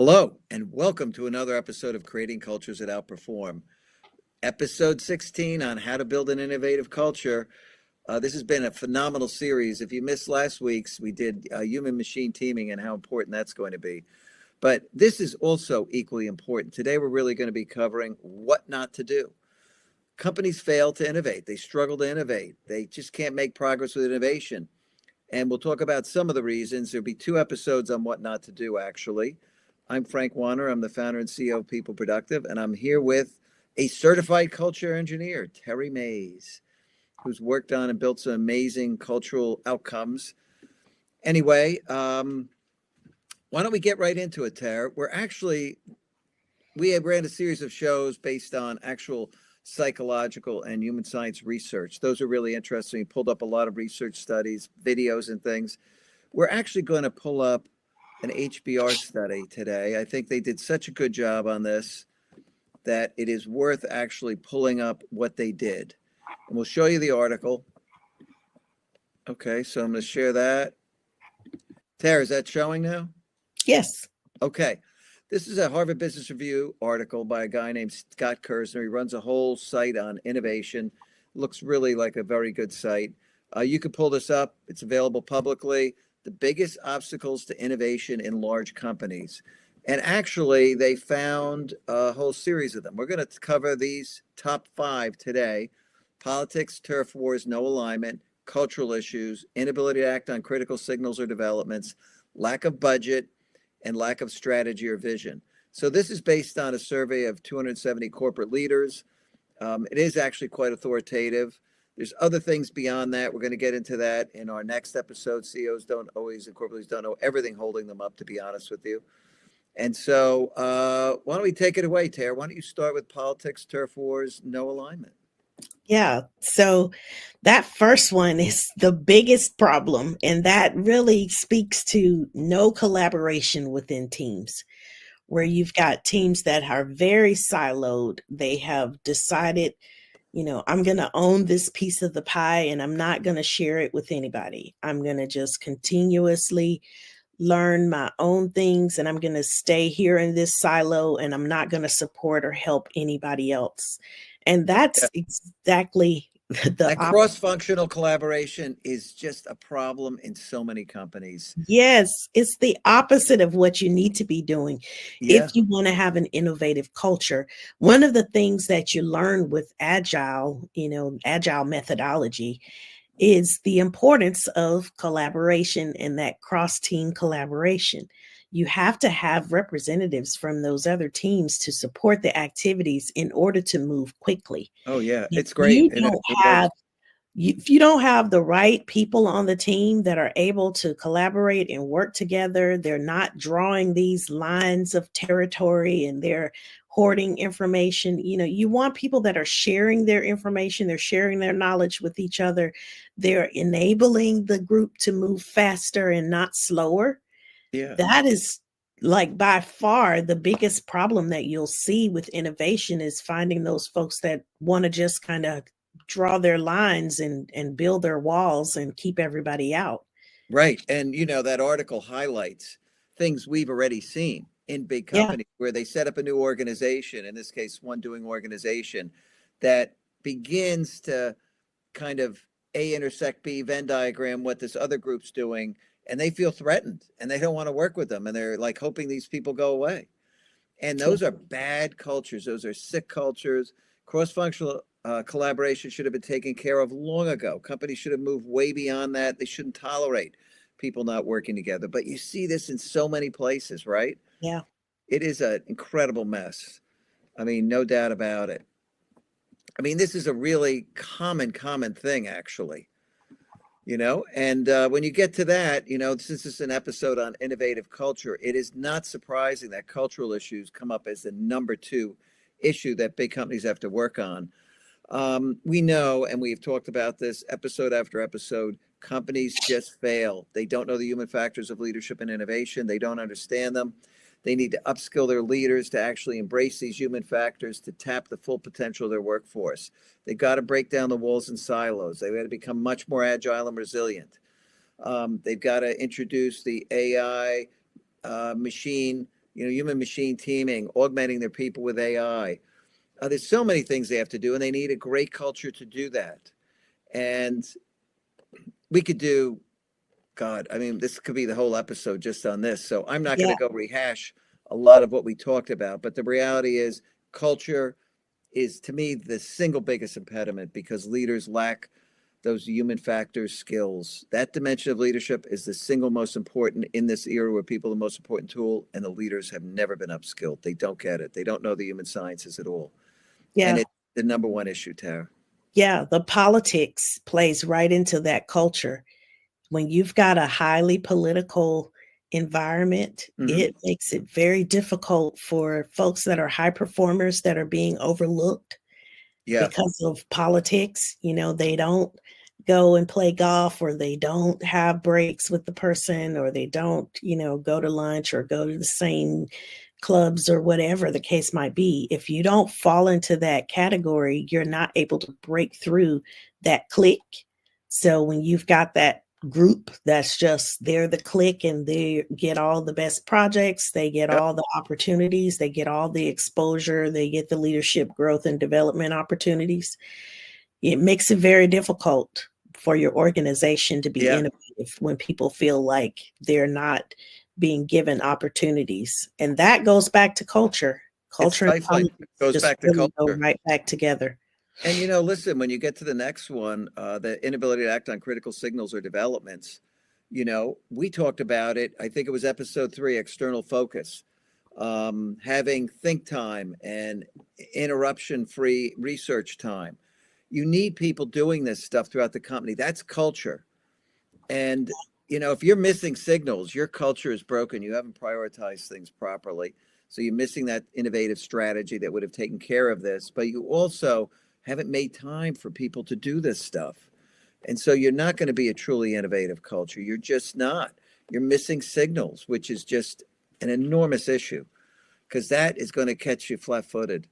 Hello, and welcome to another episode of Creating Cultures that Outperform. Episode 16 on how to build an innovative culture. This has been a phenomenal series. If you missed last week's, we did human machine teaming and how important that's going to be. But this is also equally important. Today, we're really going to be covering what not to do. Companies fail to innovate, they struggle to innovate, they just can't make progress with innovation. And we'll talk about some of the reasons. There'll be 2 episodes on what not to do, actually. I'm Frank Warner. I'm the founder and CEO of People Productive, and I'm here with a certified culture engineer, Terry Mays, who's worked on and built some amazing cultural outcomes. Anyway, why don't we get right into it, Terry? We ran a series of shows based on actual psychological and human science research. Those are really interesting. We pulled up a lot of research studies, videos, and things. We're actually going to pull up an HBR study today. I think they did such a good job on this that it is worth actually pulling up what they did. And we'll show you the article. Okay, so I'm going to share that. Tara, is that showing now? Yes. Okay. This is a Harvard Business Review article by a guy named Scott Kirzner. He runs a whole site on innovation. Looks really like a very good site. You can pull this up. It's available publicly. The biggest obstacles to innovation in large companies. And actually, they found a whole series of them. We're going to cover these top 5 today. Politics, turf wars, no alignment, cultural issues, inability to act on critical signals or developments, lack of budget, and lack of strategy or vision. So this is based on a survey of 270 corporate leaders. It is actually quite authoritative. There's other things beyond that. We're going to get into that in our next episode. CEOs don't always, and corporate leaders don't know everything holding them up, to be honest with you. And so why don't we take it away, Tara? Why don't you start with politics, turf wars, no alignment? Yeah. So that first one is the biggest problem. And that really speaks to no collaboration within teams, where you've got teams that are very siloed. They have decided, I'm going to own this piece of the pie and I'm not going to share it with anybody. I'm going to just continuously learn my own things and I'm going to stay here in this silo and I'm not going to support or help anybody else. And that's exactly the cross-functional collaboration is just a problem in so many companies. Yes, it's the opposite of what you need to be doing Yeah. if you want to have an innovative culture. One of the things that you learn with agile methodology is the importance of collaboration and that cross-team collaboration. You have to have representatives from those other teams to support the activities in order to move quickly. Oh, yeah, it's great. If you don't have the right people on the team that are able to collaborate and work together, they're not drawing these lines of territory and they're hoarding information. You want people that are sharing their information, they're sharing their knowledge with each other. They're enabling the group to move faster and not slower. Yeah. That is like by far the biggest problem that you'll see with innovation is finding those folks that want to just kind of draw their lines and build their walls and keep everybody out. Right. And, that article highlights things we've already seen in big companies where they set up a new organization, in this case, one doing organization that begins to kind of A intersect B, Venn diagram what this other group's doing, and they feel threatened and they don't want to work with them. And they're like hoping these people go away. And those are bad cultures. Those are sick cultures. Cross-functional collaboration should have been taken care of long ago. Companies should have moved way beyond that. They shouldn't tolerate people not working together. But you see this in so many places, right? Yeah. It is an incredible mess. I mean, no doubt about it. I mean, this is a really common thing, actually. And when you get to that, since this is an episode on innovative culture, it is not surprising that cultural issues come up as the number 2 issue that big companies have to work on. We know, and we've talked about this episode after episode, companies just fail. They don't know the human factors of leadership and innovation. They don't understand them. They need to upskill their leaders to actually embrace these human factors to tap the full potential of their workforce. They've got to break down the walls and silos. They've got to become much more agile and resilient. They've got to introduce the AI machine human machine teaming, augmenting their people with AI. There's so many things they have to do, and they need a great culture to do that. And we could do, God, I mean, this could be the whole episode just on this. So I'm not going Yeah. to go rehash a lot of what we talked about. But the reality is, culture is, to me, the single biggest impediment because leaders lack those human factors skills. That dimension of leadership is the single most important in this era where people are the most important tool, and the leaders have never been upskilled. They don't get it. They don't know the human sciences at all. And Yeah. it's the number one issue, Tara. Yeah. The politics plays right into that culture. When you've got a highly political environment, Mm-hmm. it makes it very difficult for folks that are high performers that are being overlooked Yeah. because of politics. They don't go and play golf, or they don't have breaks with the person, or they don't, go to lunch or go to the same clubs or whatever the case might be. If you don't fall into that category, you're not able to break through that clique. So when you've got that group that's just they're the clique and they get all the best projects, they get Yep. all the opportunities, they get all the exposure, they get the leadership growth and development opportunities, it makes it very difficult for your organization to be Yeah. innovative when people feel like they're not being given opportunities. And that goes back to culture. It's Culture and stifling. It politics goes just back to really go culture. right back together. And listen, when you get to the next one, the inability to act on critical signals or developments, we talked about it. I think it was episode 3, external focus, having think time and interruption-free research time. You need people doing this stuff throughout the company. That's culture. And if you're missing signals, your culture is broken. You haven't prioritized things properly. So you're missing that innovative strategy that would have taken care of this. But you also haven't made time for people to do this stuff. And so you're not going to be a truly innovative culture. You're just not. You're missing signals, which is just an enormous issue because that is going to catch you flat-footed.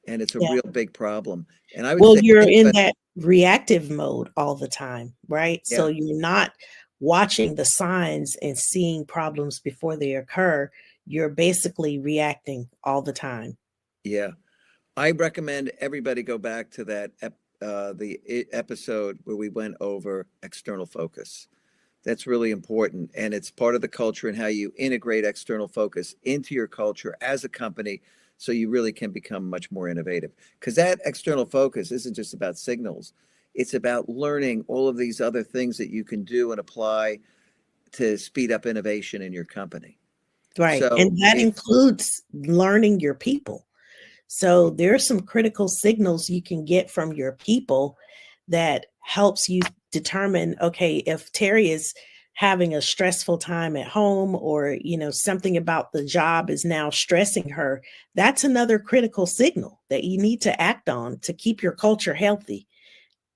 And it's a Yeah. real big problem. And I would Well, say, you're in that reactive mode all the time, right? yeah, So you're not watching the signs and seeing problems before they occur. You're basically reacting all the time. yeah. I recommend everybody go back to that episode where we went over external focus. That's really important, and it's part of the culture and how you integrate external focus into your culture as a company, so you really can become much more innovative. Because that external focus isn't just about signals; it's about learning all of these other things that you can do and apply to speed up innovation in your company. Right. So And that it's includes learning your people. So there are some critical signals you can get from your people that helps you determine, okay, if Terry is having a stressful time at home, or something about the job is now stressing her, that's another critical signal that you need to act on to keep your culture healthy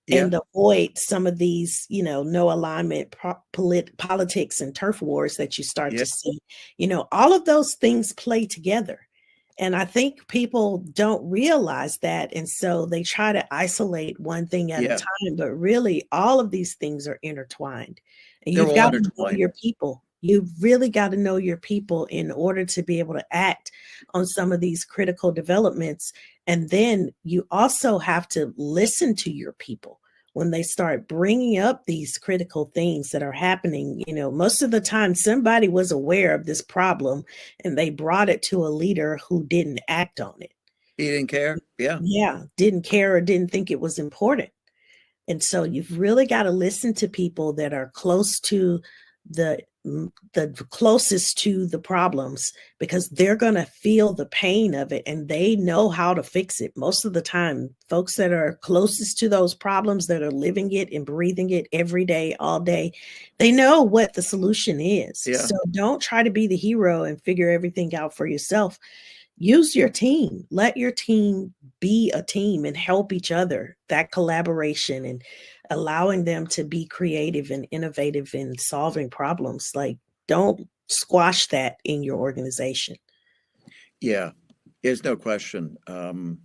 yeah, and avoid some of these, no alignment politics and turf wars that you start yeah, to see. All of those things play together. And I think people don't realize that. And so they try to isolate one thing at a yeah. time, but really all of these things are intertwined. And They're you've all got to know intertwined. your people. You've really got to know your people in order to be able to act on some of these critical developments. And then you also have to listen to your people when they start bringing up these critical things that are happening. Most of the time somebody was aware of this problem and they brought it to a leader who didn't act on it. He didn't care. Yeah, Yeah, didn't care or didn't think it was important. And so you've really got to listen to people that are close to the closest to the problems, because they're going to feel the pain of it and they know how to fix it. Most of the time, folks that are closest to those problems, that are living it and breathing it every day, all day, they know what the solution is. yeah. So don't try to be the hero and figure everything out for yourself. Use your team. Let your team be a team and help each other. That collaboration and allowing them to be creative and innovative in solving problems. Like, don't squash that in your organization. Yeah, there's no question. And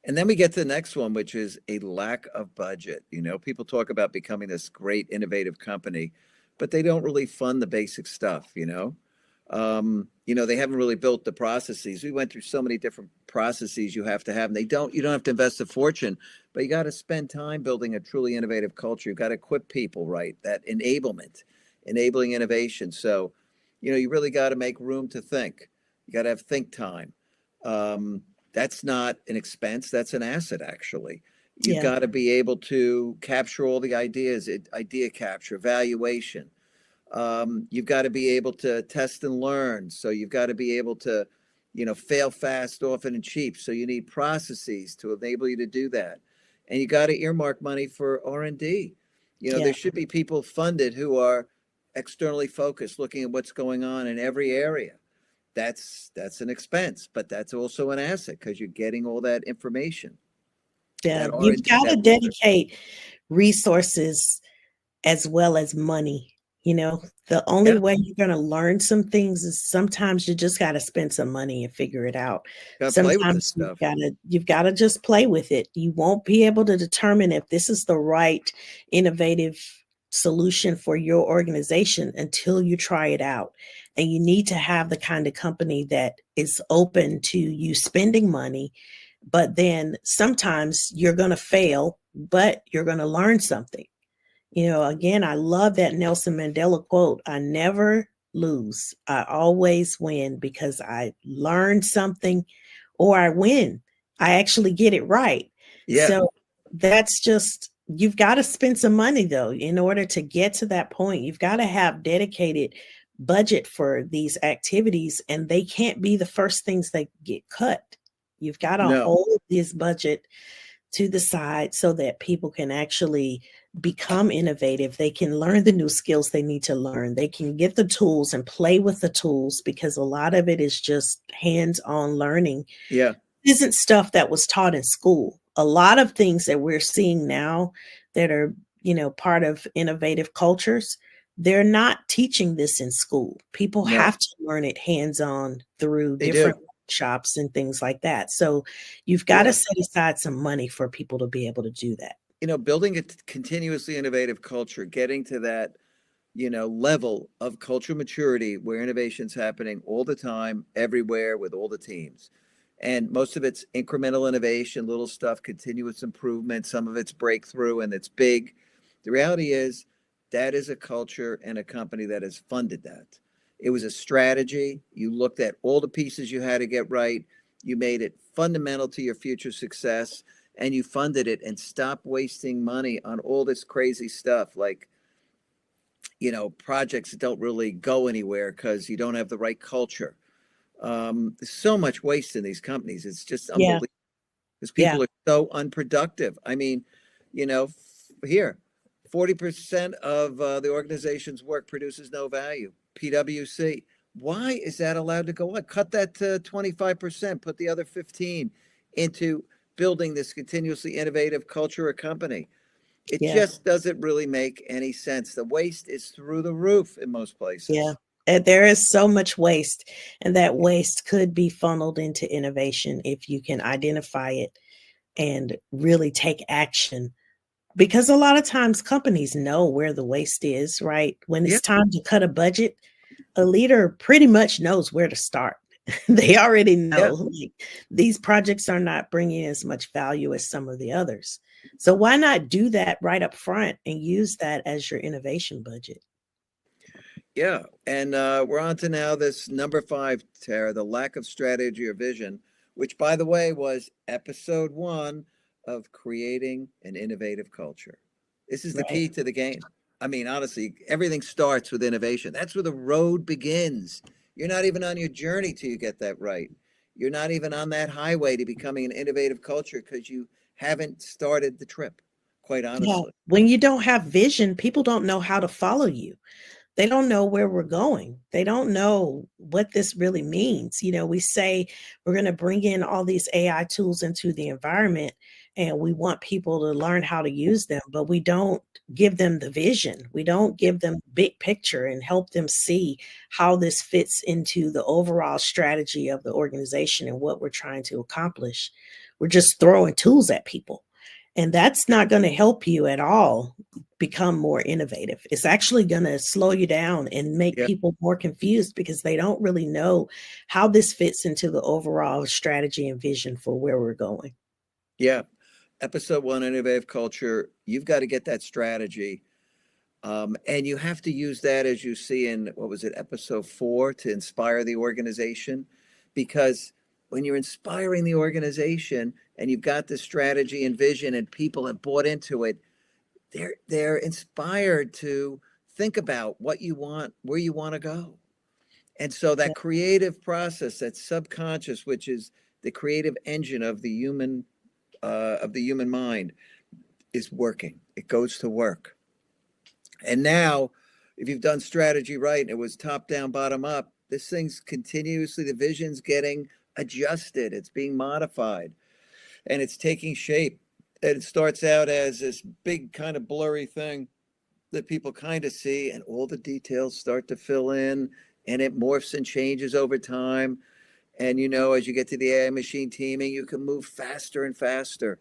then we get to the next one, which is a lack of budget. People talk about becoming this great innovative company, but they don't really fund the basic stuff. They haven't really built the processes. We went through so many different processes you have to have. And you don't have to invest a fortune, but you got to spend time building a truly innovative culture. You've got to equip people, right? That enablement, enabling innovation. So, you really got to make room to think. You got to have think time. That's not an expense. That's an asset, actually. You've Yeah. got to be able to capture all the ideas, idea capture, valuation. You've got to be able to test and learn. So you've got to be able to, fail fast, often, and cheap. So you need processes to enable you to do that. And you got to earmark money for R&D. Yeah. There should be people funded who are externally focused, looking at what's going on in every area. That's an expense, but that's also an asset because you're getting all that information, Yeah. that You've R&D, got to that research. dedicate resources as well as money. The only Yeah, way you're going to learn some things is sometimes you just got to spend some money and figure it out. got to play with this Sometimes stuff. you've got to just play with it. You won't be able to determine if this is the right innovative solution for your organization until you try it out. And you need to have the kind of company that is open to you spending money, but then sometimes you're going to fail, but you're going to learn something. Again, I love that Nelson Mandela quote: I never lose, I always win, because I learn something or I win. I actually get it right. Yeah, So that's just, you've got to spend some money though in order to get to that point. You've got to have dedicated budget for these activities, and they can't be the first things that get cut. You've got to no, hold this budget to the side so that people can actually become innovative. They can learn the new skills they need to learn. They can get the tools and play with the tools, because a lot of it is just hands-on learning. yeah, It isn't stuff that was taught in school. A lot of things that we're seeing now that are, part of innovative cultures, they're not teaching this in school. People no, have to learn it hands-on through they different do. workshops and things like that. So you've got to Yeah. set aside some money for people to be able to do that. Building a continuously innovative culture, getting to that, level of cultural maturity where innovation's happening all the time, everywhere, with all the teams. And most of it's incremental innovation, little stuff, continuous improvement. Some of it's breakthrough and it's big. The reality is that is a culture and a company that has funded that. It was a strategy. You looked at all the pieces you had to get right. You made it fundamental to your future success, and you funded it, and stopped wasting money on all this crazy stuff like, projects that don't really go anywhere because you don't have the right culture. There's so much waste in these companies. It's just Yeah. unbelievable because Yeah. people are so unproductive. I mean, here, 40% of the organization's work produces no value. PwC. Why is that allowed to go on? Cut that to 25%, put the other 15 into building this continuously innovative culture or company. It Yeah. just doesn't really make any sense. The waste is through the roof in most Yeah. places. And there is so much waste, and that waste could be funneled into innovation if you can identify it and really take action. Because a lot of times companies know where the waste is, right? When Yeah, it's time to cut a budget, a leader pretty much knows where to start. They already know, yeah, like, these projects are not bringing as much value as some of the others. So why not do that right up front and use that as your innovation budget? yeah. And we're on to now this number 5, Tara, the lack of strategy or vision, which, by the way, was episode 1 of creating an innovative culture. This is the Right. key to the game. I mean, honestly, everything starts with innovation. That's where the road begins. You're not even on your journey till you get that right. You're not even on that highway to becoming an innovative culture because you haven't started the trip, quite Yeah. honestly. When you don't have vision, people don't know how to follow you. They don't know where we're going. They don't know what this really means. We say we're going to bring in all these AI tools into the environment, and we want people to learn how to use them, but we don't give them the vision. We don't give them big picture and help them see how this fits into the overall strategy of the organization and what we're trying to accomplish. We're just throwing tools at people. And that's not going to help you at all become more innovative. It's actually going to slow you down and make Yeah. people more confused because they don't really know how this fits into the overall strategy and vision for where we're going. Yeah. Episode 1, innovative culture. You've got to get that strategy. And you have to use that, as you see in, what was it, episode 4, to inspire the organization. Because when you're inspiring the organization and you've got the strategy and vision and people have bought into it, they're inspired to think about what you want, where you want to go. And so Yeah. that creative process, that subconscious, which is the creative engine of the human mind, is working. It goes to work. And now, if you've done strategy right and it was top down, bottom up, this thing's continuously, the vision's getting adjusted, it's being modified, and it's taking shape. And it starts out as this big kind of blurry thing that people kind of see, and all the details start to fill in, and it morphs and changes over time. And as you get to the AI machine teaming, you can move faster and faster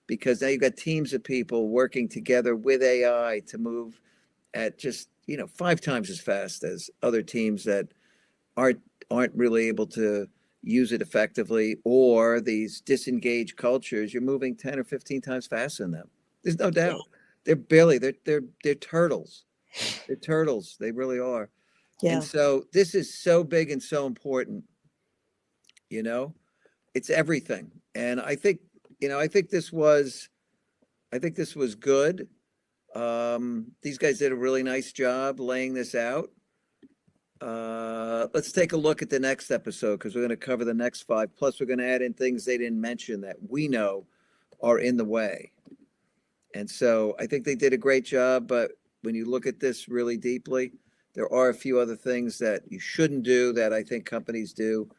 because now you've got teams of people working together with AI to move at just 5 times as fast as other teams that aren't aren't really able to use it effectively, or these disengaged cultures, you're moving 10 or 15 times faster than them. There's no Yeah. doubt. They're turtles. They're turtles. They really are. And Yeah. so this is so big and so important, you know. It's everything. And I think this was good. These guys did a really nice job laying this out. Let's take a look at the next episode because we're going to cover the next 5. Plus, we're going to add in things they didn't mention that we know are in the way. And so I think they did a great job. But when you look at this really deeply, there are a few other things that you shouldn't do that I think companies do.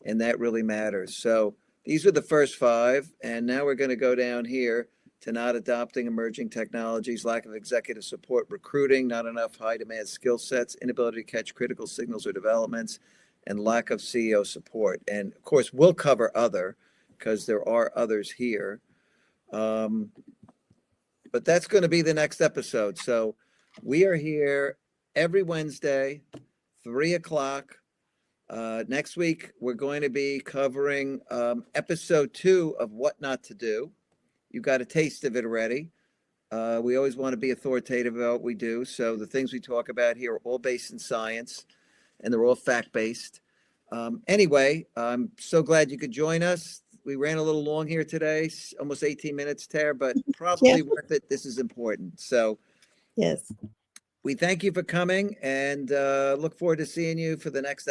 And that really matters. So these are the first 5. And now we're going to go down here to not adopting emerging technologies, lack of executive support, recruiting, not enough high demand skill sets, inability to catch critical signals or developments, and lack of CEO support. And of course, we'll cover other because there are others here. But that's going to be the next episode. So we are here every Wednesday, 3:00. Next week, we're going to be covering episode 2 of What Not to Do. You've got a taste of it already. We always want to be authoritative about what we do. So the things we talk about here are all based in science, and they're all fact-based. Anyway, I'm so glad you could join us. We ran a little long here today, almost 18 minutes, Tara, but Yeah. probably worth it. This is important. So Yes. we thank you for coming and look forward to seeing you for the next